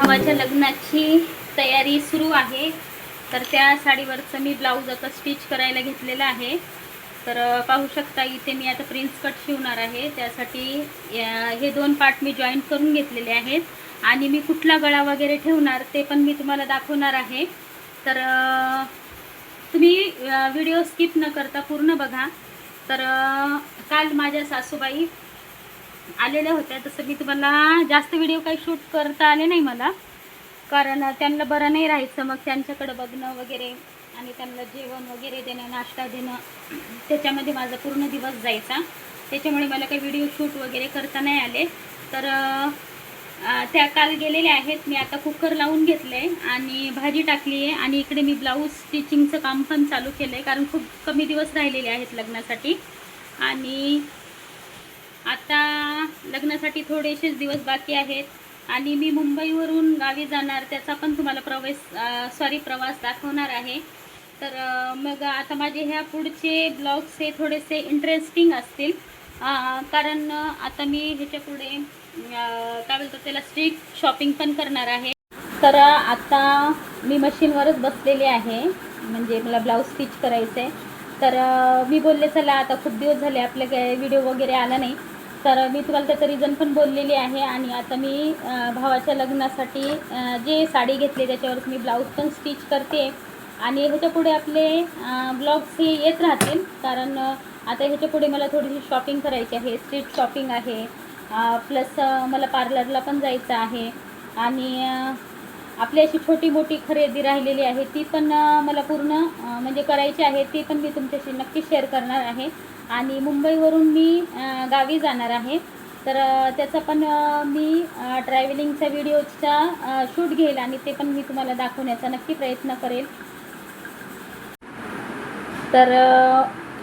भावाच्या लग्नाची तयारी सुरू आहे। तर त्या साडीवरचं मी ब्लाऊज आता स्टिच करायला घेतलेला आहे। तर पाहू शकता इथे मी आता प्रिन्स कट शिवणार आहे। त्यासाठी हे दोन पार्ट मी जॉईंट करून घेतलेले आहेत आणि मी कुठला गळा वगैरे ठेवणार ते पण मी तुम्हाला दाखवणार आहे। तर तुम्ही व्हिडिओ स्किप न करता पूर्ण बघा। तर काल माझ्या सासूबाई आलेल्या होत्या, तसं मी तुम्हाला जास्त व्हिडिओ काही शूट करता आले नाही मला, कारण त्यांना बरं नाही राहायचं। मग त्यांच्याकडे बघणं वगैरे आणि त्यांना जेवण वगैरे देणं, नाश्ता देणं, त्याच्यामध्ये माझा पूर्ण दिवस जायचा। त्याच्यामुळे मला काही व्हिडिओ शूट वगैरे करता नाही आले। तर त्या काल गेलेल्या आहेत। मी आता कुकर लावून घेतलं आहे आणि भाजी टाकली आहे आणि इकडे मी ब्लाऊज स्टिचिंगचं काम पण चालू केलं आहे, कारण खूप कमी दिवस राहिलेले आहेत लग्नासाठी। आणि आता लग्नासाठी थोडेसेच दिवस बाकी आहेत आणि मी मुंबईवरून गावी जाणार, त्याचा पण तुम्हाला प्रवास दाखवणार आहे। तर मग आता माझे ह्या पुढचे ब्लॉग्स हे थोडेसे इंटरेस्टिंग असतील, कारण आता मी ह्याच्या पुढे काय बोलतो त्याला स्ट्रीट शॉपिंग पण करणार आहे। तर आता मी मशीनवरच बसलेले आहे, म्हणजे मला ब्लाऊज स्टिच करायचं आहे। तर मी बोलले चला आता खूप दिवस झाले आपले काय व्हिडिओ वगैरे आला नाही, तर मी तुम्हाला त्याचं रिझन पण बोललेली आहे। आणि आता मी भावाच्या लग्नासाठी जे साडी घेतली त्याच्यावर मी ब्लाऊज पण स्टिच करते आणि ह्याच्या पुढे आपले ब्लॉग्स हे येत राहतील, कारण आता ह्याच्या पुढे मला थोडीशी शॉपिंग करायची आहे, स्ट्रीट शॉपिंग आहे, प्लस मला पार्लरला पण जायचं आहे आणि आपली अशी छोटी मोठी खरेदी राहिलेली आहे ती पण मला पूर्ण म्हणजे करायची आहे, ती पण मी तुमच्याशी नक्की शेअर करणार आहे। आणि मुंबईवरून मी गावी जाणार आहे, तर त्याचा पण मी ट्रॅव्हलिंगचा व्हिडिओचा शूट घेईल आणि ते पण मी तुम्हाला दाखवण्याचा नक्की प्रयत्न करेल। तर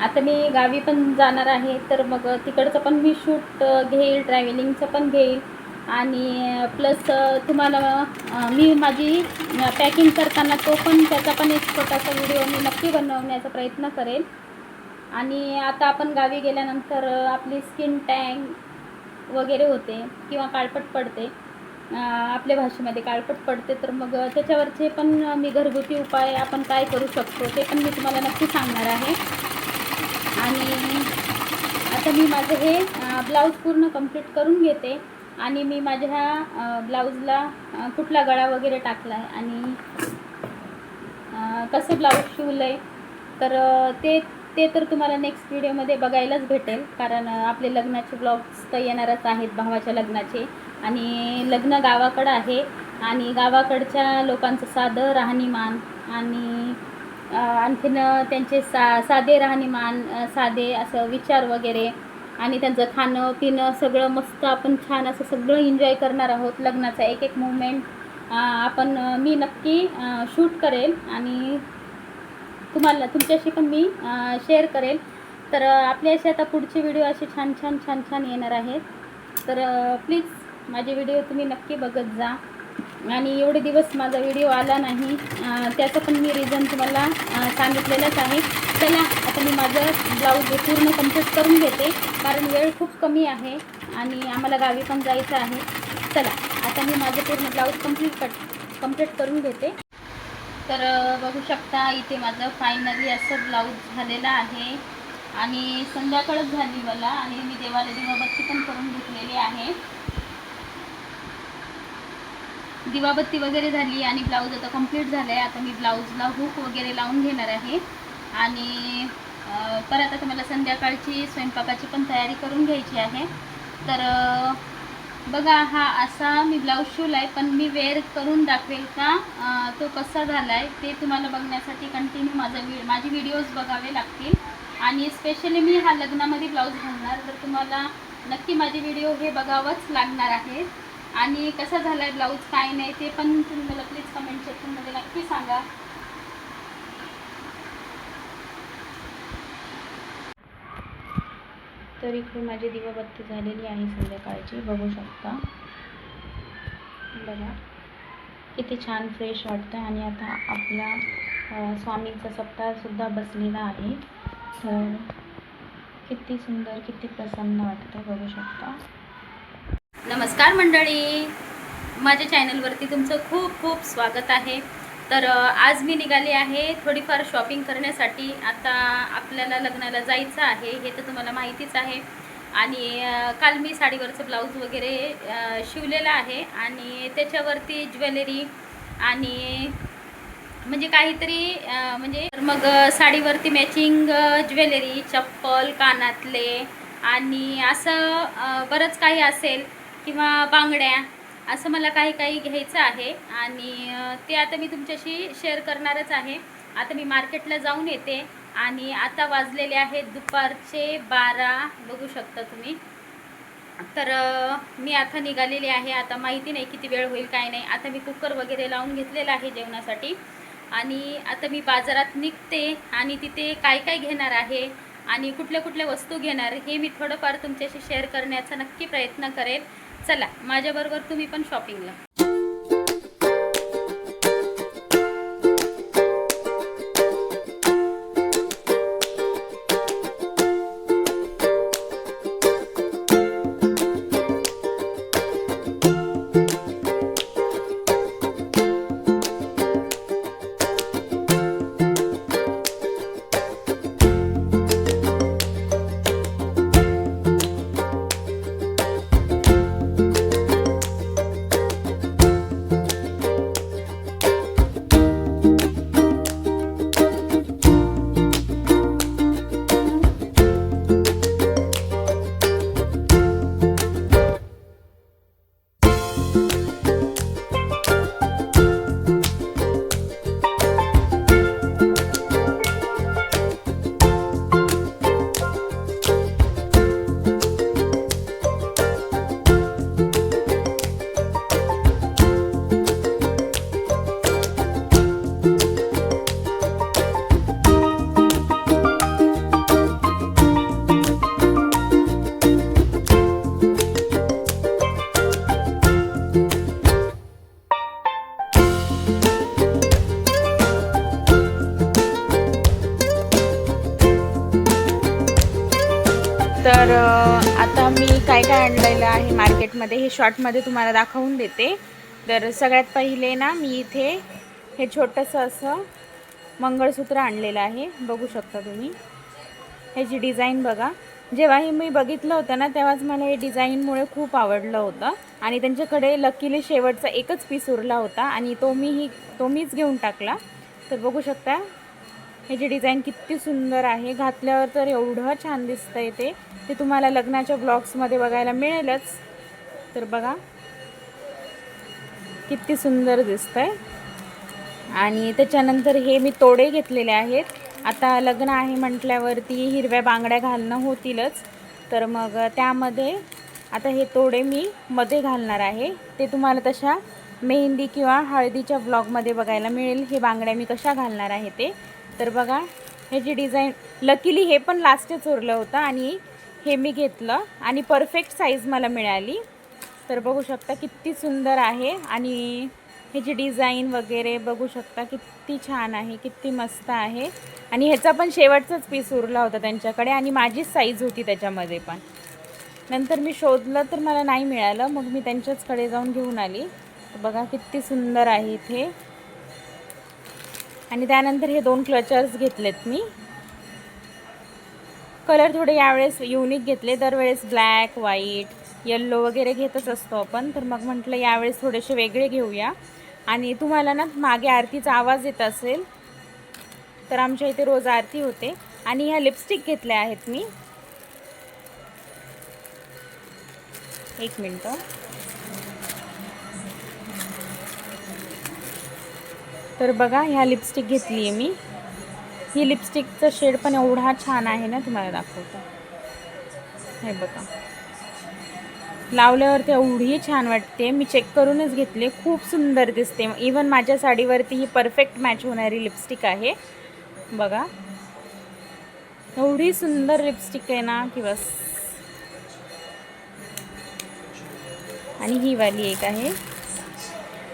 आता मी गावी पण जाणार आहे, तर मग तिकडचं पण मी शूट घेईल, ट्रॅव्हलिंगचं पण घेईल आणि प्लस तुम्हाला मी माझी पॅकिंग करताना त्याचा पण एक छोटासा व्हिडिओ मी नक्की बनवण्याचा प्रयत्न करेल। आणि आता आपण गावी गेल्यानंतर आपली स्किन टॅन वगैरे होते किंवा काळपट पडते, आपल्या भाषेमध्ये काळपट पडते, तर मग त्याच्यावरचे पण मी घरगुती उपाय आपण काय करू शकतो ते पण मी तुम्हाला नक्की सांगणार आहे। आणि आता मी माझं हे ब्लाऊज पूर्ण कंप्लीट करून घेते आणि मी माझ्या ह्या ब्लाऊजला कुठला गळा वगैरे टाकला आहे आणि कसं ब्लाऊज शिवलं आहे, तर ते तर तुम्हाला नेक्स्ट व्हिडिओमध्ये बघायलाच भेटेल, कारण आपले लग्नाचे ब्लॉग्स तर येणारच आहेत भावाच्या लग्नाचे। आणि लग्न गावाकडं आहे आणि गावाकडच्या लोकांचं साधं राहणीमान आणि आणखीन त्यांचे साधे राहणीमान, साधे असं विचार वगैरे आणि त्यांचं खाणं पिणं सगळं मस्त, आपण छान असं सगळं एन्जॉय करणार आहोत। लग्नाचा एक एक मोमेंट मी नक्की शूट करेल आणि तुमच्याशी पण मी शेअर करेल। तर आपले असे आता पुढचे व्हिडिओ असे छान छान छान छान येणार आहेत, तर प्लीज माझे व्हिडिओ तुम्ही नक्की बघत जा। आणि एवढे दिवस माझा व्हिडिओ आला नाही, त्याचं पण मी रिझन तुम्हाला सांगितलेलंच आहे। चला आता मी माझं ब्लाऊज पूर्ण कंप्लीट करून घेते, कारण वेळ खूप कमी आहे आणि आम्हाला गावी पण जायचं आहे। चला आता मी माझं पूर्ण ब्लाऊज कंप्लीट करून घेते। तर बघू शकता इथे माझं फायनली असं ब्लाऊज झालेलं आहे आणि संध्याकाळच झाली मला, आणि मी देवाला दिवाबत्ती पण करून घेतलेली आहे। दिवाबत्ती वगैरे झाली आणि ब्लाऊज आता कंप्लीट झालं आहे। आता मी ब्लाऊजला हुक वगैरे लावून घेणार आहे आणि परत आता मला संध्याकाळची स्वयंपाकाची पण तयारी करून घ्यायची आहे। तर बघा हा असा मी ब्लाऊज शिवला आहे, पण मी वेअर करून दाखवेल का तो कसा झाला आहे ते तुम्हाला बघण्यासाठी कंटिन्यू माझे व्हिडिओज बघावे लागतील। आणि स्पेशली मी हा लग्नामध्ये ब्लाऊज घालणार, तर तुम्हाला नक्की माझे व्हिडिओ हे बघावंच लागणार आहे। आणि कसा झाला आहे ब्लाऊज काय नाही ते पण तुम्ही मला प्लीज कमेंट सेक्शनमध्ये नक्की सांगा। तर इकडे माझी दिवाबत्ती झालेली आहे संध्याकाळची, बघू शकता। बघा किती छान फ्रेश वाटतं आणि आता आपला स्वामींचा सप्ताहसुद्धा बसलेला आहे, तर किती सुंदर किती प्रसन्न वाटतं, बघू शकता। नमस्कार मंडळी, माझ्या चॅनलवरती तुमचं खूप खूप स्वागत आहे। तर आज मी निघाली आहे थोडीफार शॉपिंग करण्यासाठी। आता आपल्याला लग्नाला जायचं आहे हे तर तुम्हाला माहितीच आहे। आणि काल मी साडीवरचं ब्लाऊज वगैरे शिवलेलं आहे आणि त्याच्यावरती ज्वेलरी आणि म्हणजे काहीतरी म्हणजे मग साडीवरती मॅचिंग ज्वेलरी, चप्पल, कानातले आणि असं बरंच काही असेल किंवा बांगड्या, असं मला काही काही घ्यायचं आहे आणि ते आता मी तुमच्याशी शेअर करणारच आहे। आता मी मार्केटला जाऊन येते आणि आता वाजलेले आहेत दुपारचे 12, बघू शकता तुम्ही। तर मी आता निघालेली आहे। आता माहिती नाही किती वेळ होईल काय नाही। आता मी कुकर वगैरे लावून घेतलेला आहे जेवणासाठी आणि आता मी बाजारात निघते आणि तिथे काय काय घेणार आहे आणि कुठल्या कुठल्या वस्तू घेणार हे मी थोडंफार तुमच्याशी शेअर करण्याचा नक्की प्रयत्न करेन। चला माझ्याबरोबर तुम्ही पण शॉपिंगला। तर आता मी काय काय आणलेलं आहे मार्केटमध्ये हे शॉर्टमध्ये तुम्हाला दाखवून देते। तर सगळ्यात पहिले ना मी इथे हे छोटंसं असं मंगळसूत्र आणलेलं आहे, बघू शकता तुम्ही। ह्याची डिझाईन बघा, जेव्हा हे मी बघितलं होतं ना तेव्हाच मला हे डिझाईनमुळे खूप आवडलं होतं आणि त्यांच्याकडे लकीली शेवटचा एकच पीस उरला होता आणि तो मीच घेऊन टाकला। तर बघू शकता ह्याची डिझाईन किती सुंदर आहे, घातल्यावर तर एवढं छान दिसतंय ते तुम्हाला लग्नाच्या ब्लॉग्समध्ये बघायला मिळेलच। तर बघा किती सुंदर दिसतंय। आणि त्याच्यानंतर हे मी तोडे घेतलेले आहेत। आता लग्न आहे म्हटल्यावरती हिरव्या बांगड्या घालणं होतीलच, तर मग त्यामध्ये आता हे तोडे मी मध्ये घालणार आहे। ते तुम्हाला तशा मेहंदी किंवा हळदीच्या ब्लॉगमध्ये बघायला मिळेल हे बांगड्या मी कशा घालणार आहे ते। तर बघा ह्याची डिझाईन, लकीली हे पण लास्टच उरलं होतं आणि हे मी घेतलं आणि परफेक्ट साईज मला मिळाली। तर बघू शकता किती सुंदर आहे आणि ह्याची डिझाईन वगैरे बघू शकता किती छान आहे, किती मस्त आहे। आणि ह्याचा पण शेवटचाच पीस उरला होता त्यांच्याकडे आणि माझीच साईज होती त्याच्यामध्ये पण। नंतर मी शोधलं तर मला नाही मिळालं, मग मी त्यांच्याचकडे जाऊन घेऊन आली। तर बघा किती सुंदर आहे इथे। आणि त्यानंतर हे 2 क्लचर्स घेतलेत मी। कलर थोडे यावेळेस युनिक घेतले, दरवेळेस ब्लॅक, व्हाईट, येल्लो वगैरे घेतच असतो आपण, तर मग म्हटलं यावेळेस थोडेसे वेगळे घेऊया। आणि तुम्हाला ना मागे आरतीचा आवाज येत असेल, तर आमच्या इथे रोज आरती होते। आणि ह्या लिपस्टिक घेतल्या आहेत मी, एक मिनटं। तर बघा ह्या लिपस्टिक घेतली आहे मी। ही लिपस्टिकचं शेड पण एवढा छान आहे ना, तुम्हाला दाखवतो। हे बघा लावल्यावर ते एवढी छान वाटते, मी चेक करूनच घेतले, खूप सुंदर दिसते। इवन माझ्या साडीवरती ही परफेक्ट मॅच होणारी लिपस्टिक आहे। बघा एवढी सुंदर लिपस्टिक आहे ना की बस। आणि ही वाली एक आहे।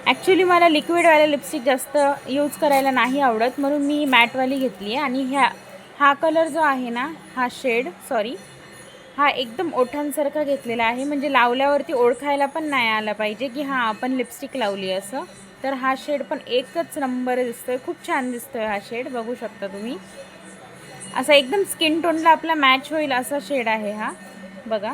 ॲक्च्युली मला लिक्विडवाले लिपस्टिक जास्त यूज करायला नाही आवडत, म्हणून मी मॅटवाली घेतली आहे। आणि हा कलर जो आहे ना, हा शेड सॉरी हा एकदम ओठांसारखा घेतलेला आहे, म्हणजे लावल्यावरती ओळखायला पण नाही आला पाहिजे की हां आपण लिपस्टिक लावली असं. तर हा शेड पण एकच नंबर दिसतोय, खूप छान दिसतोय हा शेड, बघू शकता तुम्ही. असा एकदम स्किन टोनला आपला मॅच होईल असा शेड आहे हा, बघा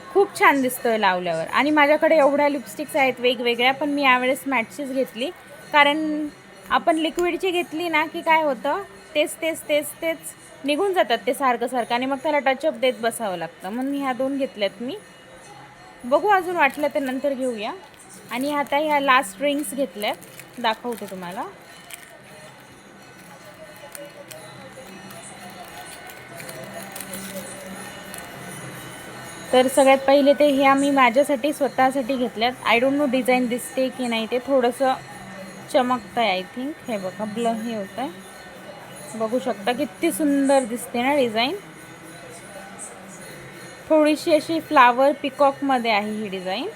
खूप छान दिसतोय लावल्यावर. आणि माझ्याकडे एवढ्या लिपस्टिक्स आहेत वेगवेगळ्या, पण मी यावेळेस मॅटचीच घेतली, कारण आपण लिक्विडची घेतली ना की काय होतं, तेच तेच तेच तेच निघून जातात ते सारखं सारखं, आणि मग त्याला टचअप देत बसावं लागतं. म्हणून ह्या 2 घेतल्यात मी. बघू अजून वाटलं तर नंतर घेऊया. आणि आता ह्या लास्ट रिंग्स घेतल्यात, दाखवते तुम्हाला. तर सगळ्यात पहिले ते ह्या मी माझ्यासाठी स्वतःसाठी घेतल्यात. आय डोंट नो डिझाईन दिसते की नाही, ते थोडंसं चमकतं आहे आय थिंक. हे बघा हे होतं आहे, बघू शकता किती सुंदर दिसते ना डिझाईन. थोडीशी अशी फ्लावर पिकॉकमध्ये आहे ही डिझाईन.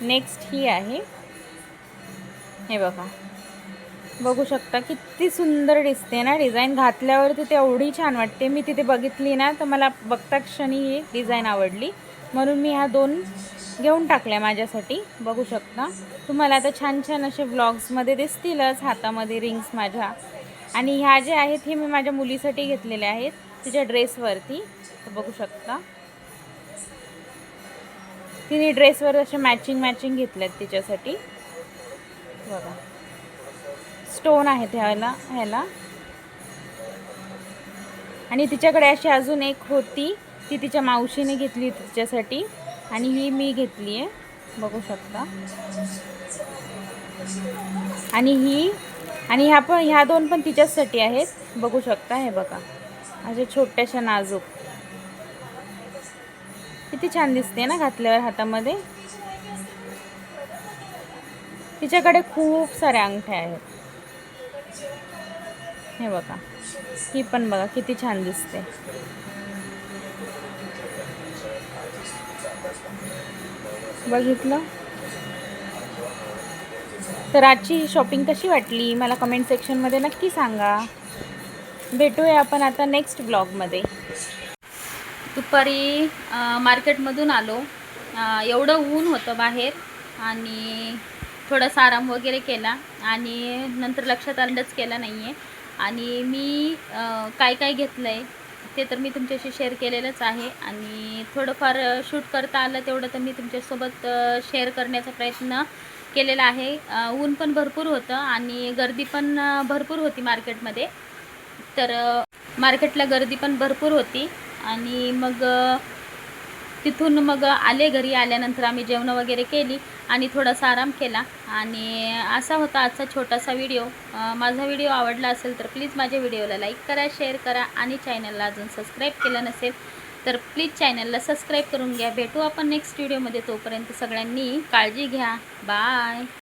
नेक्स्ट ही आहे, हे बघा, बघू शकता किती सुंदर दिसते ना डिझाईन. घातल्यावरती ते एवढी छान वाटते. मी तिथे बघितली ना तर मला बघता क्षणी ही डिझाईन आवडली, म्हणून मी ह्या 2 घेऊन टाकल्या माझ्यासाठी. बघू शकता तुम्हाला आता छान छान असे व्लॉग्समध्ये दिसतीलच हातामध्ये रिंग्स माझ्या. आणि ह्या ज्या आहेत हे मी माझ्या मुलीसाठी घेतलेल्या आहेत तिच्या ड्रेसवरती. तर बघू शकता तिने ड्रेसवर असे मॅचिंग घेतल्यात तिच्यासाठी, बघा स्टोन आहेत ह्याला. आणि तिच्याकडे अशी अजून एक होती, ती तिच्या मावशीने घेतली होती तिच्यासाठी, आणि ही मी घेतली आहे, बघू शकता. आणि ह्या 2 पण तिच्याचसाठी आहेत, बघू शकता. हे बघा अशा छोट्याशा नाजूक, किती छान दिसते ना घातल्यावर हातामध्ये. तिच्याकडे खूप साऱ्या अंगठ्या आहेत, हे बघा. ही पण बघा किती छान दिसते. बघितलं. तर आजची शॉपिंग कशी वाटली मला कमेंट सेक्शनमध्ये नक्की सांगा. भेटूया आपण आता नेक्स्ट ब्लॉगमध्ये. दुपारी मार्केटमधून आलो, एवढं ऊन होतं बाहेर, आणि थोडासा आराम वगैरे केला, आणि नंतर लक्षात आलंच केलं नाही आहे. आणि मी काय काय घेतलं आहे ते तर मी तुमच्याशी शेअर केलेलंच आहे, आणि थोडंफार शूट करता आलं तेवढं तर मी तुमच्यासोबत शेअर करण्याचा प्रयत्न केलेला आहे. ऊन पण भरपूर होतं आणि गर्दी पण भरपूर होती मार्केटमध्ये. तर मार्केटला गर्दी पण भरपूर होती, आणि मग तिथून मग आले घरी. आल्यानंतर आम्ही जेवण वगैरे केली आणि थोडासा आराम केला. आणि असा होता आजचा छोटासा व्हिडिओ. माझा व्हिडिओ आवडला असेल तर प्लीज माझ्या व्हिडिओला लाईक करा, शेअर करा, आणि चॅनलला अजून सबस्क्राईब केलं नसेल तर प्लीज चॅनलला सबस्क्राईब करून घ्या. भेटू आपण नेक्स्ट व्हिडिओमध्ये. तोपर्यंत सगळ्यांनी काळजी घ्या. बाय.